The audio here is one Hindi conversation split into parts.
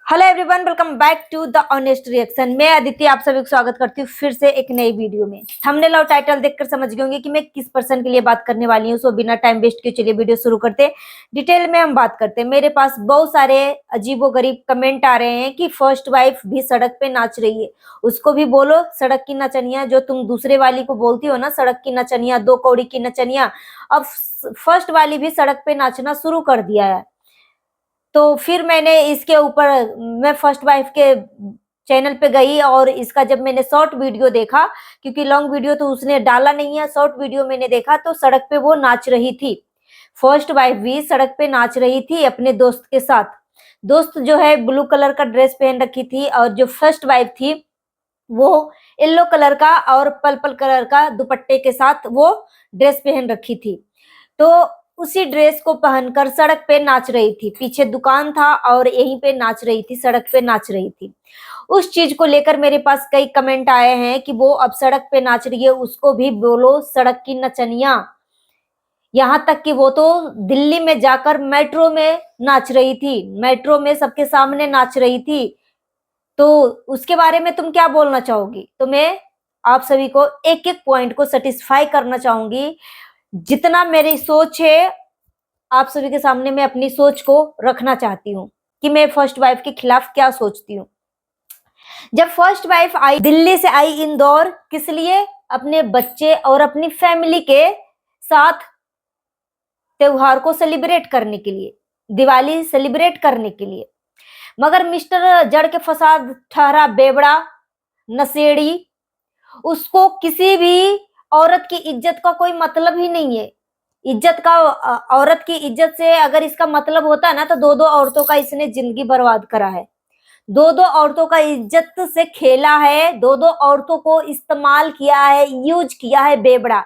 Hello everyone, welcome back to the honest reaction. मैं अदिति आप सभी को स्वागत करती हूँ फिर से एक नई वीडियो में। थंबनेल और टाइटल देखकर समझ गए होंगे कि मैं किस पर्सन के लिए बात करने वाली हूँ। सो बिना टाइम वेस्ट किए चलिए वीडियो शुरू करते हैं। डिटेल में हम बात करते हैं। मेरे पास बहुत सारे अजीबोगरीब कमेंट आ रहे हैं कि फर्स्ट वाइफ भी सड़क पे नाच रही है। उसको भी बोलो सड़क की नचनिया, जो तुम दूसरे वाली को बोलती हो ना सड़क की नचनिया, 2 कौड़ी की नचनिया, अब फर्स्ट वाली भी सड़क पे नाचना शुरू कर दिया है। तो फिर मैंने इसके ऊपर मैं फर्स्ट वाइफ के चैनल पे गई और इसका जब मैंने शॉर्ट वीडियो देखा, क्योंकि लॉन्ग वीडियो तो उसने डाला नहीं है, शॉर्ट वीडियो मैंने देखा तो सड़क पे वो नाच रही थी। फर्स्ट वाइफ भी सड़क पे नाच रही थी अपने दोस्त के साथ। दोस्त जो है ब्लू कलर का ड्रेस पहन रखी थी और जो फर्स्ट वाइफ थी वो येलो कलर का और पर्पल कलर का दुपट्टे के साथ वो ड्रेस पहन रखी थी। तो उसी ड्रेस को पहनकर सड़क पे नाच रही थी। पीछे दुकान था और यहीं पे नाच रही थी, सड़क पे नाच रही थी। उस चीज को लेकर मेरे पास कई कमेंट आए हैं कि वो अब सड़क पे नाच रही है, उसको भी बोलो सड़क की नचनिया। यहाँ तक कि वो तो दिल्ली में जाकर मेट्रो में नाच रही थी, मेट्रो में सबके सामने नाच रही थी। तो उसके बारे में तुम क्या बोलना चाहोगी? तो मैं आप सभी को एक एक पॉइंट को सेटिस्फाई करना चाहूंगी। जितना मेरी सोच है आप सभी के सामने मैं अपनी सोच को रखना चाहती हूँ कि मैं फर्स्ट वाइफ के खिलाफ क्या सोचती हूँ। जब फर्स्ट वाइफ आई, दिल्ली से आई इंदौर, किस लिए? अपने बच्चे और अपनी फैमिली के साथ त्योहार को सेलिब्रेट करने के लिए, दिवाली सेलिब्रेट करने के लिए। मगर मिस्टर जड़ के फसाद ठहरा बेवड़ा, नशेड़ी, उसको किसी भी औरत की इज्जत का कोई मतलब ही नहीं है। इज्जत का, औरत की इज्जत से अगर इसका मतलब होता है ना तो दो दो औरतों का इसने जिंदगी बर्बाद करा है। दो दो औरतों का इज्जत से खेला है, दो दो औरतों को इस्तेमाल किया है, यूज किया है बेवड़ा।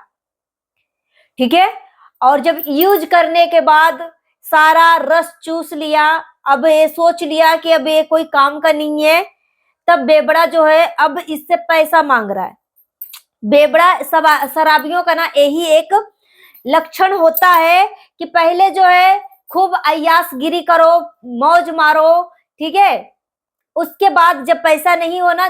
ठीक है। और जब यूज करने के बाद सारा रस चूस लिया, अब ये सोच लिया कि अब ये कोई काम का नहीं है, तब बेवड़ा जो है अब इससे पैसा मांग रहा है। बेवड़ा शराबियों का ना यही एक लक्षण होता है कि पहले जो है खूब अय्यासगिरी करो, मौज मारो, ठीक है। उसके बाद जब पैसा नहीं हो ना,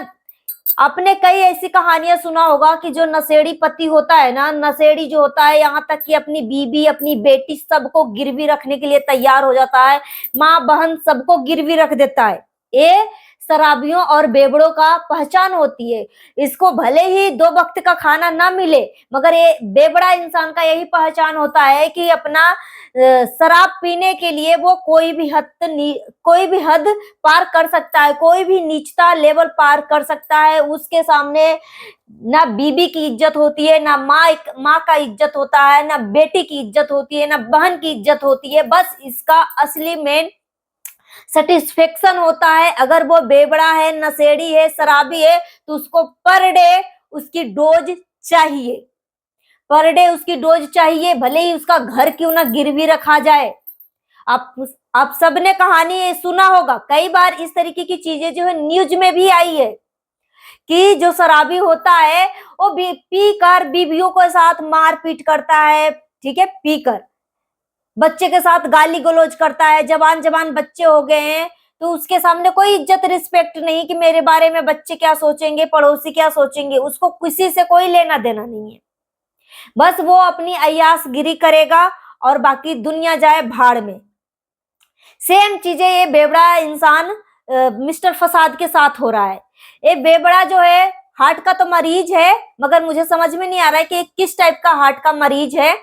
आपने कई ऐसी कहानियां सुना होगा कि जो नशेड़ी पति होता है ना, नशेड़ी जो होता है यहाँ तक कि अपनी बीबी अपनी बेटी सबको गिरवी रखने के लिए तैयार हो जाता है, माँ बहन सबको गिरवी रख देता है। ये शराबियों और बेवड़ों का पहचान होती है। इसको भले ही 2 वक्त का खाना ना मिले, मगर ये बेवड़ा इंसान का यही पहचान होता है कि अपना शराब पीने के लिए वो कोई भी हद पार कर सकता है, कोई भी नीचता लेवल पार कर सकता है। उसके सामने ना बीबी की इज्जत होती है, ना माँ का इज्जत होता है, ना बेटी की इज्जत होती है, ना बहन की इज्जत होती है। बस इसका असली मेन सेटिस्फेक्शन होता है अगर वो बेवड़ा है, नशेड़ी है, शराबी है, तो उसको पर डे उसकी डोज चाहिए, पर डे उसकी डोज चाहिए, भले ही उसका घर क्यों ना गिरवी रखा जाए। आप सबने कहानी सुना होगा, कई बार इस तरीके की चीजें जो है न्यूज में भी आई है कि जो शराबी होता है वो पी कर बीवियों के साथ मारपीट करता है, ठीक है, पीकर बच्चे के साथ गाली गलौज करता है। जवान जवान बच्चे हो गए हैं तो उसके सामने कोई इज्जत रिस्पेक्ट नहीं कि मेरे बारे में बच्चे क्या सोचेंगे, पड़ोसी क्या सोचेंगे, उसको किसी से कोई लेना देना नहीं है। बस वो अपनी अय्यासगिरी करेगा और बाकी दुनिया जाए भाड़ में। सेम चीजें ये बेवड़ा इंसान मिस्टर फसाद के साथ हो रहा है। ये बेवड़ा जो है हार्ट का तो मरीज है, मगर मुझे समझ में नहीं आ रहा है कि किस टाइप का हार्ट का मरीज है,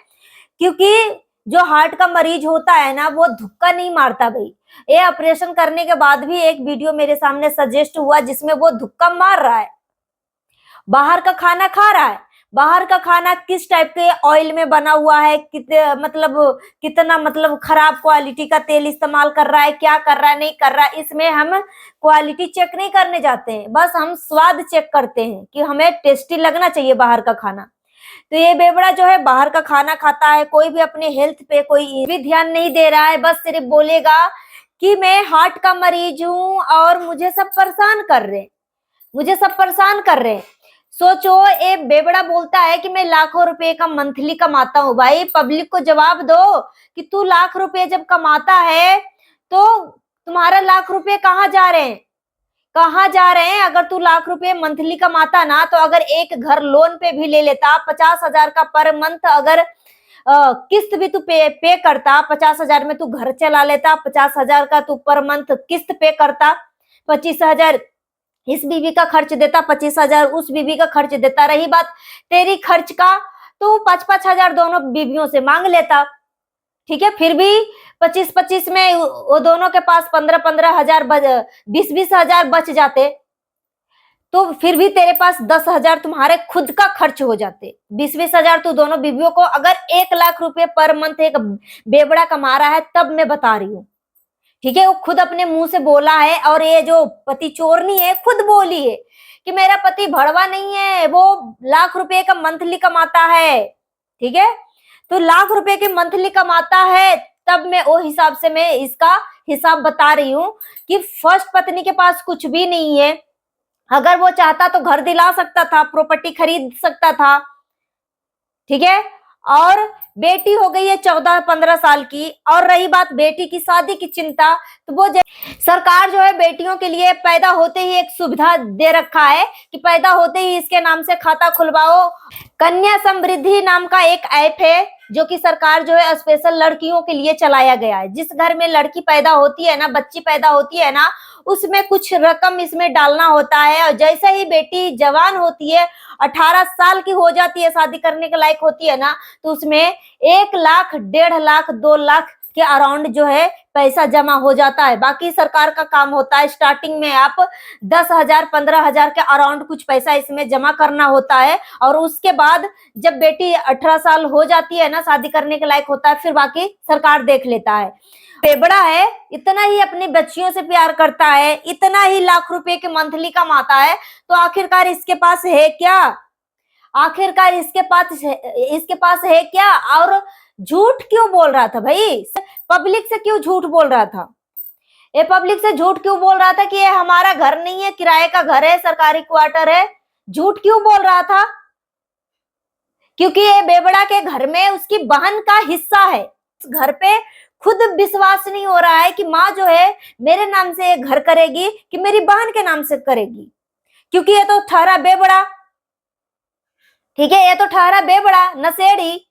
क्योंकि जो हार्ट का मरीज होता है ना वो धुक्का नहीं मारता भाई। ये ऑपरेशन करने के बाद भी एक वीडियो मेरे सामने सजेस्ट हुआ जिसमें वो धुक्का मार रहा है, बाहर का खाना खा रहा है। बाहर का खाना किस टाइप के ऑयल में बना हुआ है, कितना मतलब खराब क्वालिटी का तेल इस्तेमाल कर रहा है, क्या कर रहा है नहीं कर रहा है, इसमें हम क्वालिटी चेक नहीं करने जाते हैं, बस हम स्वाद चेक करते हैं कि हमें टेस्टी लगना चाहिए बाहर का खाना। तो ये बेवड़ा जो है बाहर का खाना खाता है, कोई भी अपने हेल्थ पे कोई भी ध्यान नहीं दे रहा है, बस सिर्फ बोलेगा कि मैं हार्ट का मरीज हूं और मुझे सब परेशान कर रहे हैं, मुझे सब परेशान कर रहे हैं। सोचो, ये बेवड़ा बोलता है कि मैं लाखों रुपए का मंथली कमाता हूँ। भाई पब्लिक को जवाब दो कि तू लाख रुपए जब कमाता है तो तुम्हारा लाख रुपए कहाँ जा रहे हैं, कहाँ जा रहे हैं? अगर तू लाख रुपए मंथली कमाता ना, तो अगर एक घर लोन पे भी ले लेता, 50,000 का पर मंथ अगर किस्त भी तू पे करता, 50,000 में तू घर चला लेता, 50,000 का तू पर मंथ किस्त पे करता, 25,000 इस बीवी का खर्च देता, 25,000 उस बीवी का खर्च देता। रही बात तेरी खर्च का, तो 5,000 दोनों बीवियों से मांग लेता, ठीक है? फिर भी 25 में वो दोनों के पास 15,000 20,000 बच जाते, तो फिर भी तेरे पास 10,000 तुम्हारे खुद का खर्च हो जाते। 20,000 तू दोनों बीवियों को, अगर 1 लाख रुपए पर मंथ एक बेबड़ा कमा रहा है, तब मैं बता रही हूँ, ठीक है? वो खुद अपने मुंह से बोला है, और ये जो पति चोरनी है खुद बोली है कि मेरा पति भड़वा नहीं है, वो लाख रुपए का मंथली कमाता है, ठीक है? तो लाख रुपए के मंथली कमाता है, तब मैं वो हिसाब से मैं इसका हिसाब बता रही हूँ कि फर्स्ट पत्नी के पास कुछ भी नहीं है। अगर वो चाहता तो घर दिला सकता था, प्रॉपर्टी खरीद सकता था, ठीक है? और बेटी हो गई है 14-15 साल की। और रही बात बेटी की शादी की चिंता, तो वो सरकार जो है बेटियों के लिए पैदा होते ही एक सुविधा दे रखा है कि पैदा होते ही इसके नाम से खाता खुलवाओ। कन्या समृद्धि नाम का एक ऐप है जो कि सरकार जो है स्पेशल लड़कियों के लिए चलाया गया है। जिस घर में लड़की पैदा होती है ना, बच्ची पैदा होती है ना, उसमें कुछ रकम इसमें डालना होता है, और जैसे ही बेटी जवान होती है, 18 साल की हो जाती है, शादी करने के लायक होती है ना, तो उसमें 1 लाख, 1.5 लाख, 2 लाख के अराउंड जो है पैसा जमा हो जाता है। बाकी सरकार का काम होता है, स्टार्टिंग में आप 10,000, 15,000 के अराउंड कुछ पैसा इसमें जमा करना होता है, और उसके बाद जब बेटी 18 साल हो जाती है ना, शादी करने के लायक होता है, फिर बाकी सरकार देख लेता है। बेबड़ा है, इतना ही अपनी बच्चियों से प्यार करता है, इतना ही लाख रुपए के मंथली कमाता है, तो आखिरकार इसके पास है क्या? आखिरकार इसके पास है क्या? और झूठ क्यों बोल रहा था भाई? पब्लिक से क्यों झूठ बोल रहा था? ये पब्लिक से झूठ क्यों बोल रहा था कि ये हमारा घर नहीं है, किराए का घर है, सरकारी क्वार्टर है? झूठ क्यों बोल रहा था? क्योंकि ये बेबड़ा के घर में उसकी बहन का हिस्सा है। घर पे खुद विश्वास नहीं हो रहा है कि माँ जो है मेरे नाम से घर करेगी कि मेरी बहन के नाम से करेगी, क्योंकि ये तो ठहरा बेबड़ा, ठीक है? ये तो ठहरा बेबड़ा नशेड़ी।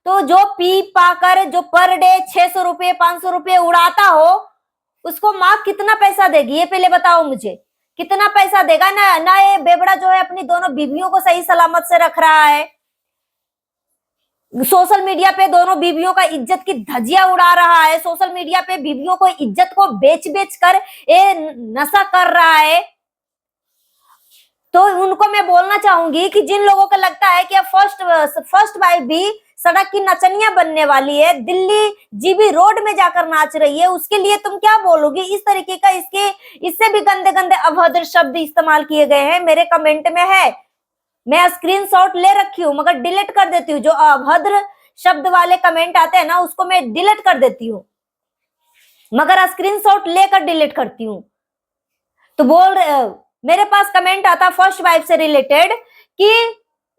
तो जो पी पाकर जो पर डे 600 रुपये 500 रुपये उड़ाता हो, उसको माँ कितना पैसा देगी? ये पहले बताओ मुझे, कितना पैसा देगा? ना ये बेबड़ा जो है अपनी दोनों बीवियों को सही सलामत से रख रहा है, सोशल मीडिया पे दोनों बीवियों का इज्जत की धज्जियां उड़ा रहा है, सोशल मीडिया पे बीवियों को इज्जत को बेच बेच कर ये नशा कर रहा है। तो उनको मैं बोलना चाहूंगी कि जिन लोगों को लगता है कि फर्स्ट वाइफ भी सड़क की नचनिया बनने वाली है, दिल्ली जीबी रोड में जाकर नाच रही है, उसके लिए तुम क्या बोलोगी? इस तरीके का इससे भी गंदे गंदे अभद्र शब्द इस्तेमाल किए गए हैं, मेरे कमेंट में है। मैं स्क्रीनशॉट ले रखी हूँ मगर डिलीट कर देती हूँ। जो अभद्र शब्द वाले कमेंट आते हैं ना, उसको मैं डिलीट कर देती हूँ, मगर स्क्रीनशॉट लेकर डिलीट करती हूँ। तो मेरे पास कमेंट आता फर्स्ट वाइफ से रिलेटेड कि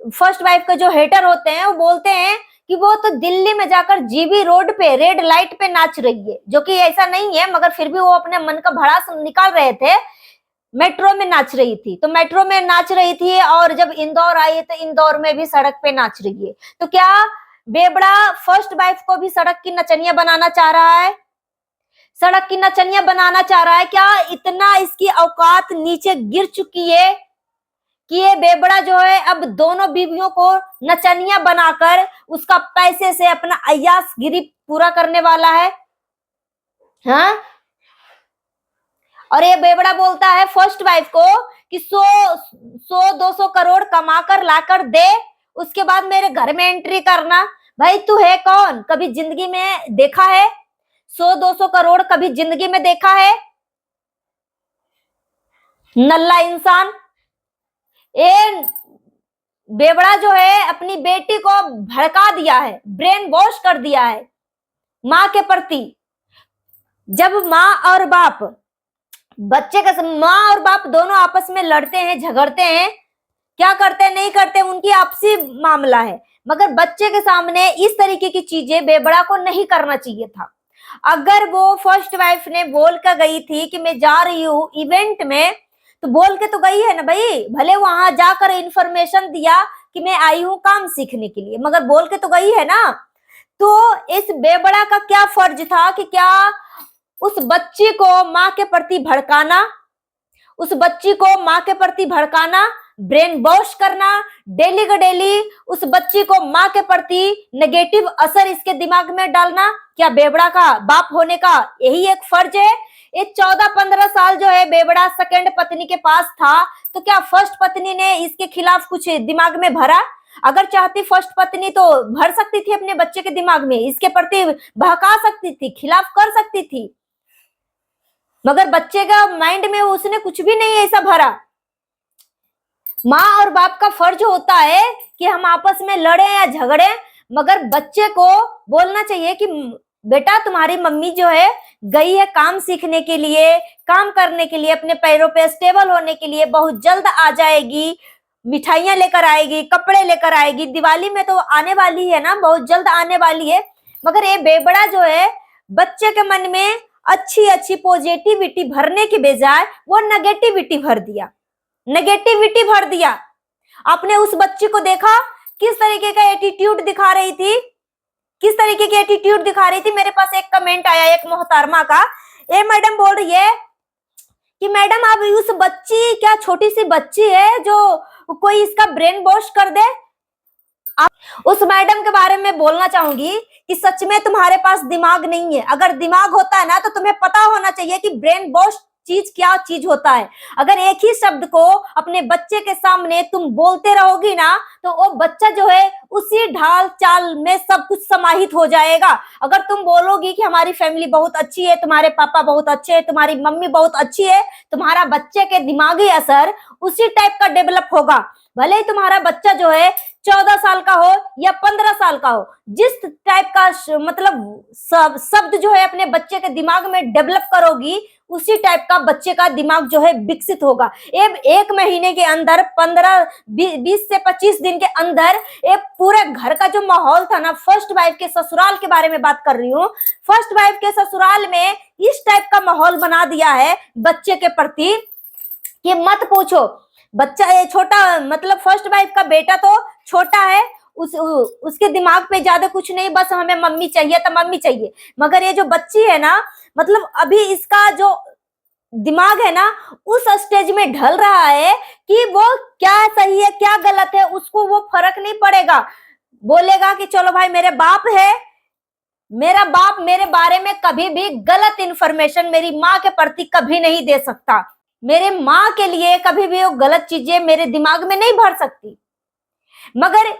फर्स्ट वाइफ के जो हेटर होते हैं वो बोलते हैं कि वो तो दिल्ली में जाकर जीबी रोड पे रेड लाइट पे नाच रही है, जो कि ऐसा नहीं है, मगर फिर भी वो अपने मन का भड़ास निकाल रहे थे। मेट्रो में नाच रही थी, तो मेट्रो में नाच रही थी, और जब इंदौर आई तो इंदौर में भी सड़क पे नाच रही है। तो क्या बेबड़ा फर्स्ट वाइफ को भी सड़क की नचनिया बनाना चाह रहा है? सड़क की नचनिया बनाना चाह रहा है क्या? इतना इसकी औकात नीचे गिर चुकी है कि ये बेबड़ा जो है अब दोनों बीवियों को नचनिया बनाकर उसका पैसे से अपना अय्यासगिरी पूरा करने वाला है। हाँ, और ये बेबड़ा बोलता है फर्स्ट वाइफ को कि 100-200 करोड़ कमाकर लाकर दे, उसके बाद मेरे घर में एंट्री करना। भाई तू है कौन? कभी जिंदगी में देखा है 100-200 करोड़? कभी जिंदगी में देखा है? नल्ला इंसान। ये बेबड़ा जो है अपनी बेटी को भड़का दिया है, ब्रेन वॉश कर दिया है माँ के प्रति। जब माँ और बाप बच्चे का माँ और बाप दोनों आपस में लड़ते हैं, झगड़ते हैं, क्या करते हैं नहीं करते उनकी आपसी मामला है, मगर बच्चे के सामने इस तरीके की चीजें बेबड़ा को नहीं करना चाहिए था। अगर वो फर्स्ट वाइफ ने बोल कर गई थी कि मैं जा रही हूँ इवेंट में, तो बोल के तो गई है ना भाई, भले वहां जाकर इंफॉर्मेशन दिया कि मैं आई हूँ काम सीखने के लिए, मगर बोल के तो गई है ना। तो इस बेबड़ा का क्या फर्ज था कि क्या उस बच्ची को माँ के प्रति भड़काना, उस बच्ची को माँ के प्रति भड़काना, ब्रेन वॉश करना, डेली का डेली उस बच्ची को माँ के प्रति नेगेटिव असर इसके दिमाग में डालना, क्या बेबड़ा का बाप होने का यही एक फर्ज है? ये 14-15 साल जो है बेबड़ा सेकंड पत्नी के पास था, तो क्या फर्स्ट पत्नी ने इसके खिलाफ कुछ दिमाग में भरा? अगर चाहती फर्स्ट पत्नी तो भर सकती थी अपने बच्चे के दिमाग में, इसके प्रति बहका सकती थी, खिलाफ कर सकती थी, मगर बच्चे का माइंड में उसने कुछ भी नहीं ऐसा भरा। माँ और बाप का फर्ज होता है कि हम आपस में लड़े या झगड़े, मगर बच्चे को बोलना चाहिए कि बेटा तुम्हारी मम्मी जो है गई है काम सीखने के लिए, काम करने के लिए, अपने पैरों पे स्टेबल होने के लिए, बहुत जल्द आ जाएगी, मिठाइयां लेकर आएगी, कपड़े लेकर आएगी, दिवाली में तो आने वाली है ना, बहुत जल्द आने वाली है। मगर ये बेबड़ा जो है बच्चे के मन में अच्छी अच्छी पॉजिटिविटी भरने की बजाय वो नेगेटिविटी भर दिया, नेगेटिविटी भर दिया। आपने उस बच्ची को देखा किस तरीके का एटीट्यूड दिखा रही थी, किस तरीके की एटीट्यूड दिखा रही थी। मेरे पास एक कमेंट आया एक मोहतरमा का, ए मैडम बोल रही है कि मैडम आप उस बच्ची, क्या छोटी सी बच्ची है जो कोई इसका ब्रेन वॉश कर दे? आप उस मैडम के बारे में बोलना चाहूंगी कि सच में तुम्हारे पास दिमाग नहीं है। अगर दिमाग होता है ना तो तुम्हें पता होना चाहिए कि ब्रेन वॉश चीज क्या चीज होता है। अगर एक ही शब्द को अपने बच्चे के सामने तुम बोलते रहोगी ना तो वो बच्चा जो है उसी ढाल चाल में सब कुछ समाहित हो जाएगा। अगर तुम बोलोगी कि हमारी फैमिली बहुत अच्छी है, तुम्हारे पापा बहुत अच्छे हैं, तुम्हारी मम्मी बहुत अच्छी है, तुम्हारा बच्चे के दिमागी असर उसी टाइप का डेवलप होगा। भले ही तुम्हारा बच्चा जो है 14 साल का हो या 15 साल का हो, जिस टाइप का मतलब शब्द जो है अपने बच्चे के दिमाग में डेवलप करोगी उसी टाइप का बच्चे का दिमाग जो है विकसित होगा। एक महीने के अंदर 20 से 25 दिन के अंदर एक पूरे घर का जो माहौल था ना, फर्स्ट वाइफ के ससुराल के बारे में बात कर रही हूँ, फर्स्ट वाइफ के ससुराल में इस टाइप का माहौल बना दिया है बच्चे के प्रति कि मत पूछो। बच्चा ये छोटा, मतलब फर्स्ट वाइफ का बेटा तो छोटा है, उसके दिमाग पे ज्यादा कुछ नहीं, बस हमें मम्मी चाहिए तो मम्मी चाहिए। मगर ये जो बच्ची है ना, मतलब अभी इसका जो दिमाग है ना उस स्टेज में ढल रहा है कि वो क्या सही है क्या गलत है उसको वो फर्क नहीं पड़ेगा। बोलेगा कि चलो भाई मेरे बाप है, मेरा बाप मेरे बारे में कभी भी गलत इंफॉर्मेशन मेरी माँ के प्रति कभी नहीं दे सकता, मेरे माँ के लिए कभी भी वो गलत चीजें मेरे दिमाग में नहीं भर सकती। मगर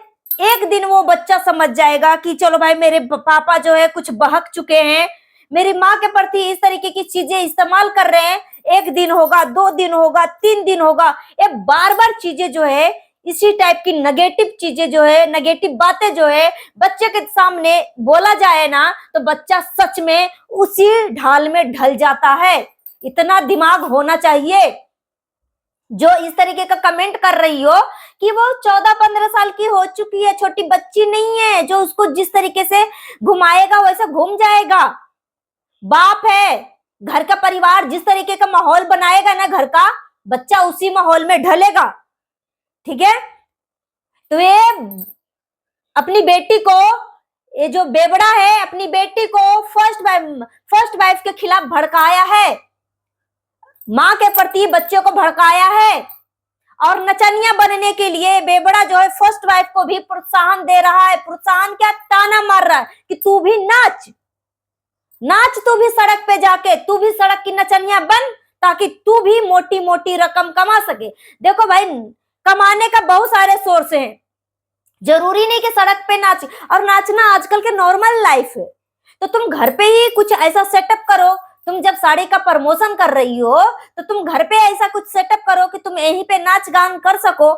एक दिन वो बच्चा समझ जाएगा कि चलो भाई मेरे पापा जो है कुछ बहक चुके हैं, मेरी माँ के प्रति इस तरीके की चीजें इस्तेमाल कर रहे हैं, 1 दिन होगा, 2 दिन होगा, 3 दिन होगा, ये बार बार चीजें जो है इसी टाइप की नेगेटिव चीजें जो है, नेगेटिव बातें जो है बच्चे के सामने बोला जाए ना तो बच्चा सच में उसी ढाल में ढल जाता है। इतना दिमाग होना चाहिए। जो इस तरीके का कमेंट कर रही हो कि वो 14-15 साल की हो चुकी है, छोटी बच्ची नहीं है जो उसको जिस तरीके से घुमाएगा वैसे घूम जाएगा। बाप है, घर का परिवार जिस तरीके का माहौल बनाएगा ना घर का, बच्चा उसी माहौल में ढलेगा। ठीक है, तो ये अपनी बेटी को, ये जो बेबड़ा है अपनी बेटी को फर्स्ट वाइफ के खिलाफ भड़काया है, माँ के प्रति बच्चे को भड़काया है, और नचनिया बनने के लिए बेबड़ा जो है फर्स्ट वाइफ को भी प्रोत्साहन दे रहा है। प्रोत्साहन क्या, ताना मार रहा है कि तू भी नाच नाच, तू भी सड़क पे जाके तू भी सड़क की नचनिया बन ताकि तू भी मोटी मोटी रकम कमा सके। देखो भाई, कमाने का बहुत सारे सोर्स हैं, जरूरी नहीं कि सड़क पे नाच, और नाचना आजकल के नॉर्मल लाइफ है। तो तुम घर पे ही कुछ ऐसा सेटअप करो, तुम जब साड़ी का प्रमोशन कर रही हो तो तुम घर पे ऐसा कुछ सेटअप करो कि तुम यहीं पे नाच गान कर सको।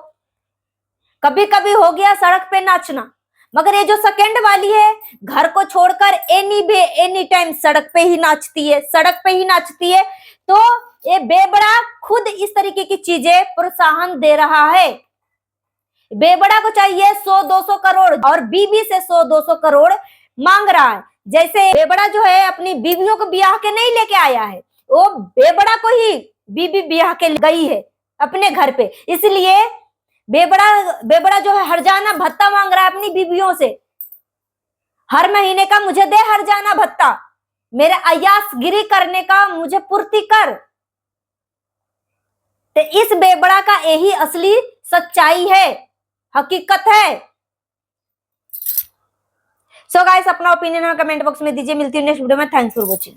कभी कभी हो गया सड़क पे नाचना, मगर ये जो सेकंड वाली है घर को छोड़कर एनी टाइम सड़क पे ही नाचती है, सड़क पे ही नाचती है। तो ये बेबड़ा खुद इस तरीके की चीजें प्रोत्साहन दे रहा है। बेबड़ा को चाहिए 100-200 करोड़ और बीबी से 100-200 करोड़ मांग रहा है। जैसे बेबड़ा जो है अपनी बीवियों को ब्याह के नहीं लेके आया है, वो बेबड़ा को ही बीबी ब्याह के गई है अपने घर पे, इसलिए बेबड़ा जो है हर्जाना भत्ता मांग रहा है अपनी बीवियों से, हर महीने का मुझे दे हर्जाना भत्ता, मेरे अयासगिरी करने का मुझे पूर्ति कर। तो इस बेबड़ा का यही असली सच्चाई है, हकीकत है। सो गाइस, अपना ओपिनियन कमेंट बॉक्स में दीजिए। मिलती हूँ नेक्स्ट वीडियो में। Thanks for watching.